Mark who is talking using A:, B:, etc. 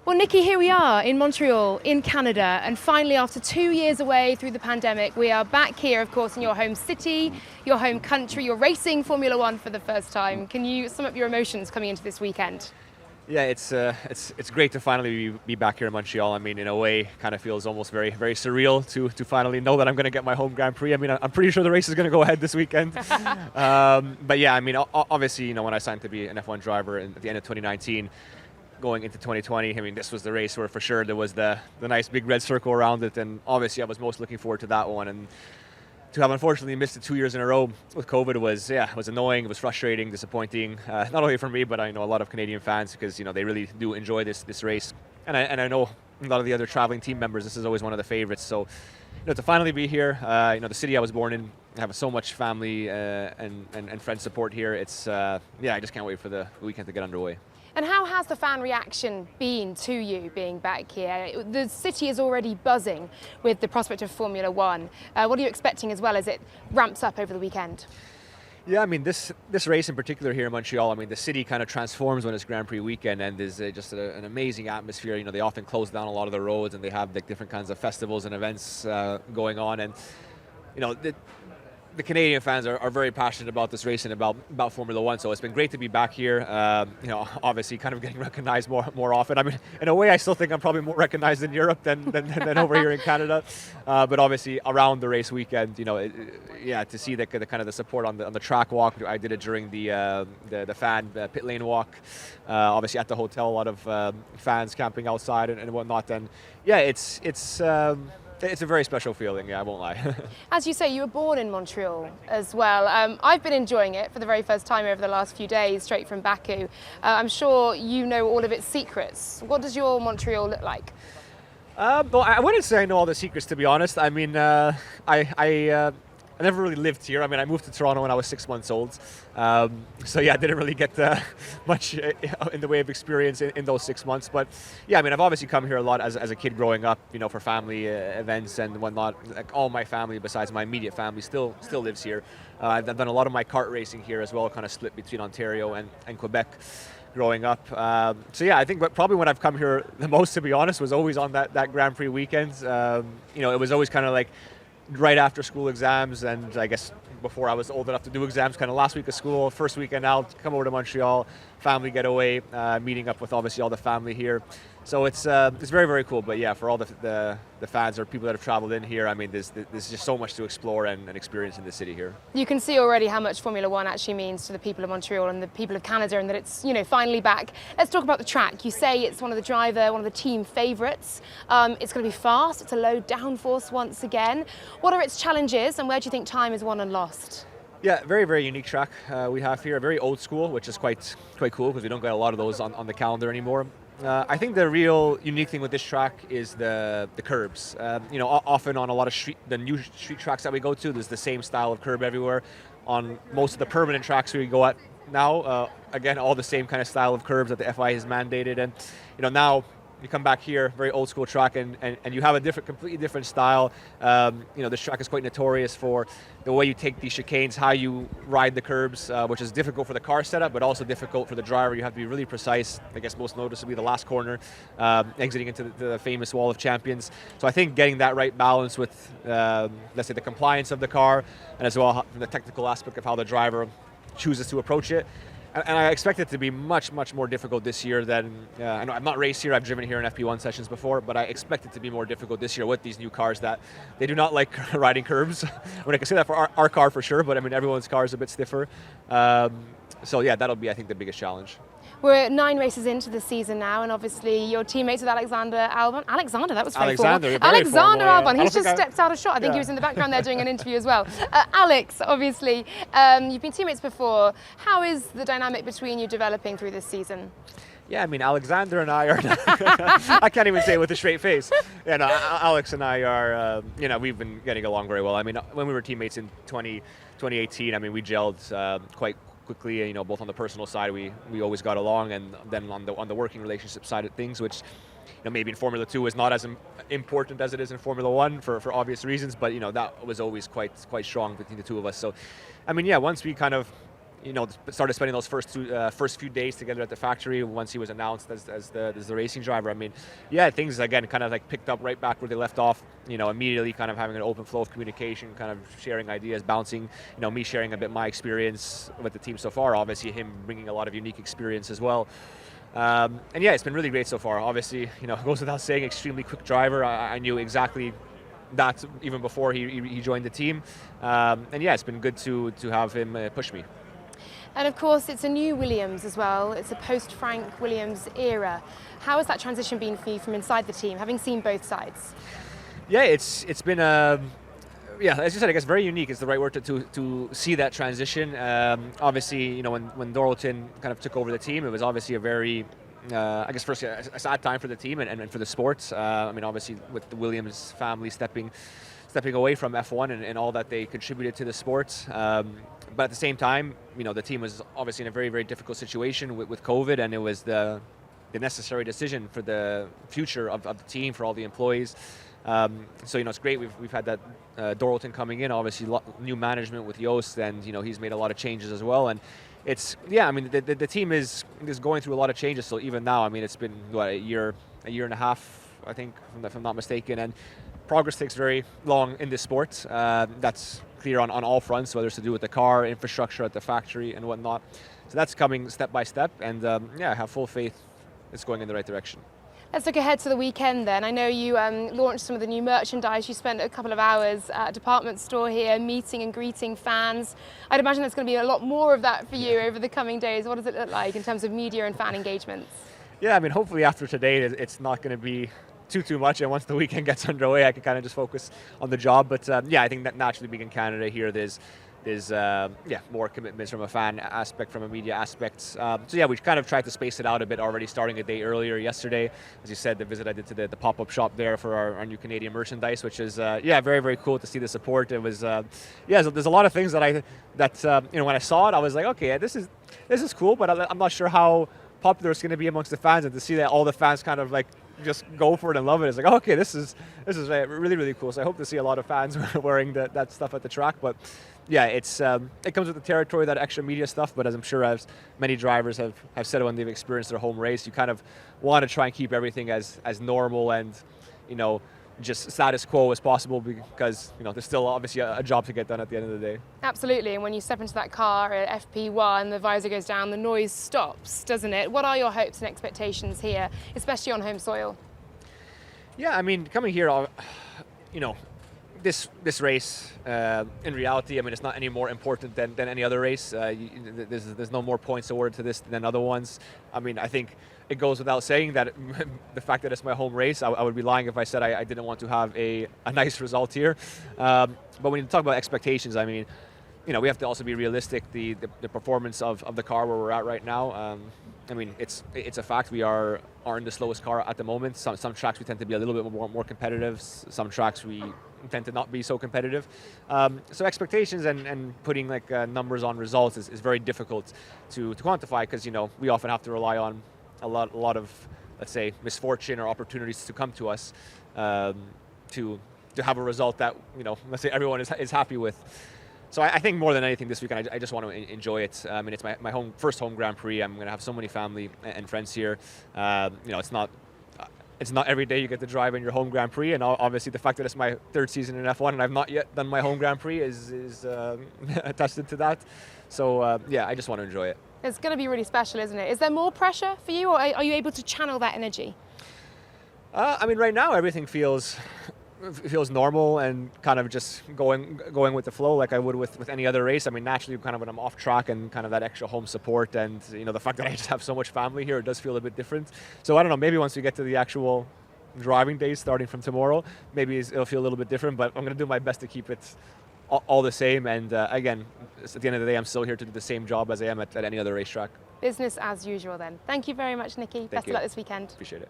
A: Well, Nikki, here we are in Montreal, in Canada, and finally, after 2 years away through the pandemic, we are back here, of course, in your home city, your home country. You're racing Formula One for the first time. Can you sum up your emotions coming into this weekend?
B: Yeah, it's great to finally be back here in Montreal. I mean, in a way, kind of feels almost very surreal to finally know that I'm going to get my home Grand Prix. I mean, I'm pretty sure the race is going to go ahead this weekend. But yeah, I mean, obviously, when I signed to be an F1 driver at the end of 2019, going into 2020, I mean, this was the race where for sure there was the nice big red circle around it, and obviously I was most looking forward to that one. And to have unfortunately missed it 2 years in a row with COVID was annoying, it was frustrating, disappointing, not only for me, but I know a lot of Canadian fans because, they really do enjoy this race. And I know a lot of the other traveling team members, this is always one of the favorites. So, to finally be here, the city I was born in, I have so much family and friend support here. It's, I just can't wait for the weekend to get underway.
A: And how has the fan reaction been to you being back here? The city is already buzzing with the prospect of Formula One. What are you expecting as well as it ramps up over the weekend?
B: Yeah, I mean, this race in particular here in Montreal, I mean, the city kind of transforms when it's Grand Prix weekend, and there's just an amazing atmosphere. They often close down a lot of the roads, and they have different kinds of festivals and events going on. And, the Canadian fans are very passionate about this race and about Formula One, so it's been great to be back here. Obviously kind of getting recognized more often. I mean, in a way, I still think I'm probably more recognized in Europe than over here in Canada. But obviously around the race weekend, to see the kind of the support on the track walk. I did it during the fan pit lane walk. Obviously at the hotel, a lot of fans camping outside and whatnot. And yeah, it's a very special feeling, I won't lie.
A: As you say, you were born in Montreal as well. I've been enjoying it for the very first time over the last few days, straight from Baku. I'm sure you know all of its secrets. What does your Montreal look like?
B: Well, I wouldn't say I know all the secrets, to be honest. I mean, I never really lived here. I mean, I moved to Toronto when I was 6 months old. So yeah, I didn't really get much in the way of experience in those 6 months. But yeah, I mean, I've obviously come here a lot as a kid growing up, for family events and whatnot. Like all my family, besides my immediate family, still lives here. I've done a lot of my kart racing here as well, kind of split between Ontario and Quebec growing up. So yeah, I think probably when I've come here the most, to be honest, was always on that Grand Prix weekend. It was always kind of like right after school exams, and I guess before I was old enough to do exams, kind of last week of school, first weekend out, come over to Montreal, family getaway, meeting up with obviously all the family here. So it's very, very cool. But yeah, for all the fans or people that have traveled in here, I mean, there's just so much to explore and experience in the city here.
A: You can see already how much Formula One actually means to the people of Montreal and the people of Canada, and that it's finally back. Let's talk about the track. You say it's one of the team favourites. It's going to be fast. It's a low downforce once again. What are its challenges, and where do you think time is won and lost?
B: Yeah, very, very unique track we have here. Very old school, which is quite cool because we don't get a lot of those on the calendar anymore. I think the real unique thing with this track is the curbs. Often on a lot of the new street tracks that we go to, there's the same style of curb everywhere. On most of the permanent tracks we go at now, again, all the same kind of style of curbs that the FIA has mandated. And now you come back here, very old school track, and you have a completely different style. This track is quite notorious for the way you take these chicanes, how you ride the curbs, which is difficult for the car setup, but also difficult for the driver. You have to be really precise. I guess most noticeably the last corner, exiting into the famous Wall of Champions. So I think getting that right balance with, let's say, the compliance of the car, and as well the technical aspect of how the driver chooses to approach it. And I expect it to be much, much more difficult this year than, I know I've not raced here, I've driven here in FP1 sessions before, but I expect it to be more difficult this year with these new cars that they do not like riding curbs. I mean, I can say that for our car for sure, but I mean, everyone's car is a bit stiffer. So yeah, that'll be, I think, the biggest challenge.
A: We're 9 races into the season now, and obviously your teammates with Alexander Albon. Alexander, that was very
B: Alexander
A: Albon.
B: Yeah.
A: He's just stepped out of shot. I think he was in the background there doing an interview as well. Alex, obviously, you've been teammates before. How is the dynamic between you developing through this season?
B: Yeah, I mean, Alexander and I are, I can't even say it with a straight face. Alex and I are, we've been getting along very well. I mean, when we were teammates in 2018, I mean, we gelled quite quickly, both on the personal side, we always got along, and then on the working relationship side of things, which maybe in Formula 2 is not as important as it is in Formula 1 for obvious reasons, but that was always quite strong between the two of us. So I mean, yeah, once we kind of started spending those first few days together at the factory once he was announced as the racing driver. I mean, yeah, things again kind of like picked up right back where they left off. Immediately kind of having an open flow of communication, kind of sharing ideas, bouncing. Me sharing a bit my experience with the team so far. Obviously, him bringing a lot of unique experience as well. And yeah, it's been really great so far. Obviously, it goes without saying, extremely quick driver. I knew exactly that even before he joined the team. And yeah, it's been good to have him push me.
A: And of course, it's a new Williams as well. It's a post-Frank Williams era. How has that transition been for you from inside the team, having seen both sides?
B: Yeah, it's been yeah, as you said, I guess very unique is the right word to see that transition. Obviously, when Doralton kind of took over the team, it was obviously a very, I guess, first a sad time for the team and for the sports. I mean, obviously, with the Williams family stepping away from F1 and all that they contributed to the sports. But at the same time, the team was obviously in a very, very difficult situation with COVID, and it was the necessary decision for the future of the team, for all the employees. So it's great. We've had that Doralton coming in, obviously new management with Joost, and he's made a lot of changes as well. And it's I mean the team is going through a lot of changes. So even now, I mean it's been what, a year and a half, I think, if I'm not mistaken. And progress takes very long in this sport. That's clear on all fronts, whether it's to do with the car, infrastructure at the factory, and whatnot. So that's coming step by step. And yeah, I have full faith it's going in the right direction.
A: Let's look ahead to the weekend then. I know you launched some of the new merchandise. You spent a couple of hours at a department store here meeting and greeting fans. I'd imagine there's going to be a lot more of that for you over the coming days. What does it look like in terms of media and fan engagements?
B: Yeah, I mean, hopefully after today it's not going to be too much, and once the weekend gets underway I can kind of just focus on the job. But yeah, I think that naturally being in Canada here, there's more commitments from a fan aspect, from a media aspect. So yeah, we kind of tried to space it out a bit already, starting a day earlier yesterday. As you said, the visit I did to the pop-up shop there for our new Canadian merchandise, which is yeah, very, very cool to see the support. It was yeah, so there's a lot of things that when I saw it, I was like, okay, this is cool, but I'm not sure how popular it's going to be amongst the fans, and to see that all the fans kind of like just go for it and love it. It's like, okay, this is really, really cool. So I hope to see a lot of fans wearing that stuff at the track. But yeah, it comes with the territory, that extra media stuff. But as I'm sure as many drivers have said when they've experienced their home race, you kind of want to try and keep everything as normal and just status quo as possible, because there's still obviously a job to get done at the end of the day.
A: Absolutely, and when you step into that car at FP1, the visor goes down, the noise stops, doesn't it? What are your hopes and expectations here, especially on home soil? Yeah,
B: I mean, coming here, this race, in reality, I mean, it's not any more important than any other race. There's no more points awarded to this than other ones. I mean, I think it goes without saying that the fact that it's my home race, I would be lying if I said I didn't want to have a nice result here. But when you talk about expectations, I mean, we have to also be realistic. The performance of the car where we're at right now, I mean, it's a fact. We aren't the slowest car at the moment. Some tracks we tend to be a little bit more competitive. Some tracks we tend to not be so competitive. So expectations and putting like numbers on results is very difficult to quantify, because we often have to rely on a lot of, let's say, misfortune or opportunities to come to us to have a result that let's say everyone is happy with. So I think more than anything this weekend, I just want to enjoy it. I mean, it's my first home Grand Prix. I'm going to have so many family and friends here. It's not every day you get to drive in your home Grand Prix, and obviously the fact that it's my third season in F1 and I've not yet done my home Grand Prix is attested to that. So yeah, I just want to enjoy it.
A: It's going to be really special, isn't it? Is there more pressure for you, or are you able to channel that energy?
B: I mean, right now everything feels normal and kind of just going with the flow like I would with any other race. I mean, naturally, kind of when I'm off track and kind of that extra home support and the fact that I just have so much family here, it does feel a bit different. So I don't know, maybe once we get to the actual driving days starting from tomorrow, maybe it'll feel a little bit different, but I'm going to do my best to keep it all the same. And again, at the end of the day, I'm still here to do the same job as I am at any other racetrack.
A: Business as usual then. Thank you very much, Nicky. Best of luck this weekend.
B: Appreciate it.